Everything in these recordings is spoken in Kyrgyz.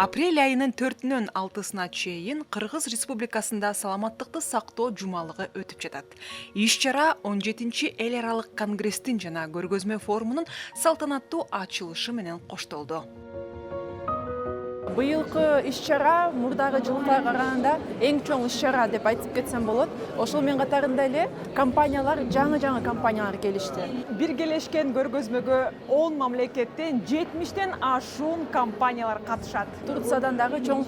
Апрель айынын 4-нөн 6-сына чейин Кыргыз Республикасында саламаттыкты сактоо жумалыгы өтүп жатат. Иш-чара 17-чи эл аралык конгресстин жана көргөзмө форумунун салтанаттуу ачылышы менен коштолду. Быйылкы иш-чара мурдагы жылкыларга караганда эң чоң иш-чара деп айтып кетсем болот. Ошол менен катарында эле компаниялар, жаңы компаниялар келишти. Биргелешкен көргөзмөгө 10 мамлекеттен 70тен ашуун компаниялар катышат. Турциядан дагы чоң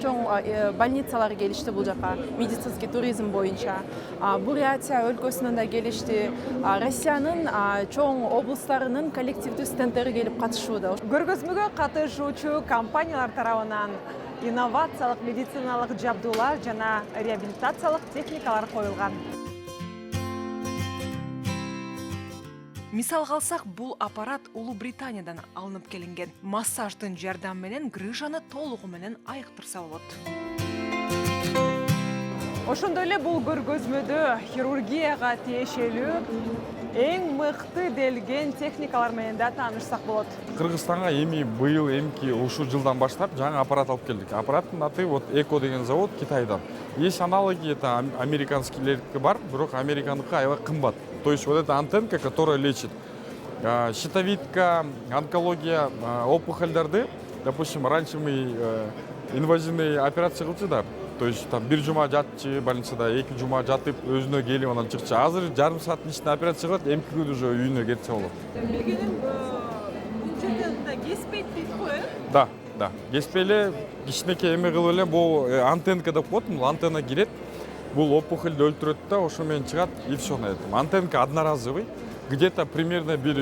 больницалар келишти бул жака, медицинский туризм боюнча. Бурятия өлкөсүнөн да келишти. Россиянын чоң облустарынын коллективдүү стенддери келип катышууда. Көргөзмөгө катышуучу компаниялар тарабынан инновациялык медициналык жабдуулар жана реабилитациялык техникалар коюлган. Мисалга алсак, бул аппарат Улуу Британиядан алынып келинген. Массаждын жардамы менен грыжаны толугу менен айыктырса болот. Ошондой эле бул көргөзмөдө хирургияга тиешелүү эң мыкты делген техникалар менен да таанышсак болот. Кыргызстанга эми быйыл ушул жылдан баштап жаңы аппарат алып келдик. Аппараттын аты Эко деген завод Китайдан. Есть аналоги, это американскийлердики бар, бирок американдыкы аябай кымбат. То есть вот эта антенка, которая лечит щитовидка, онкология, опухольдарды. Допустим, раньше мы инвазивный операция кылчу да. То есть там бир жума жатчы больницада, 2 жума жатып өзүнө келип анан чыкчы. Азыр жарым сааттын ичинде операция кылат, эмки күн уже үйүнө кетсе болот. Билгеним, бул жерде кеспейт дейт го, Да. Кеспей эле кичинекей эме кылып эле бул антенка деп коет, бул антенна кирет. Бул опухольду өлтүрөт да, ошо менен чыгат и все на этом. Антенка одноразовый. Где-то примерно бир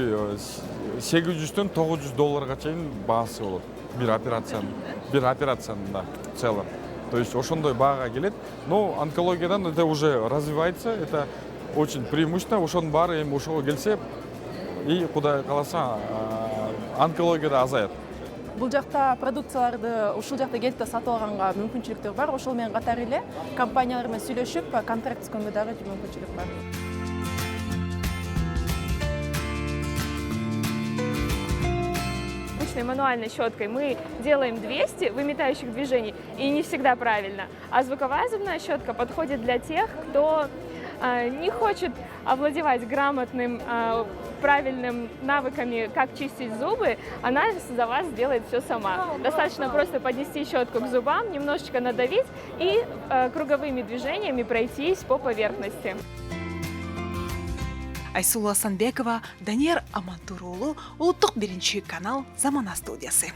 800-төн $900 чейин баасы болот. Бир операциянын да, в целом. То есть ошондой баага келет. Но онкологиядан это уже развивается, это очень преимущественно. Ошонун баары эми ошого келсе и Кудай кааласа онкология да азаят. Бул жакта продукцияларды ушул жакта келип да сатып алганга мүмкүнчүлүктөр бар. Ошол менен катары эле компаниялар менен сүйлөшүп, контракт түзгөнгө дагы мүмкүнчүлүк бар. Мануальной щеткой мы делаем 200 выметающих движений, и не всегда правильно. А звуковая зубная щетка подходит для тех, кто не хочет овладевать грамотным, правильным навыками, как чистить зубы. Она за вас сделает все сама. Достаточно просто поднести щетку к зубам, немножечко надавить и круговыми движениями пройтись по поверхности. Айсулу Асанбекова, Данияр Амантур уулу, Улуттук биринчи канал Замана студиясы.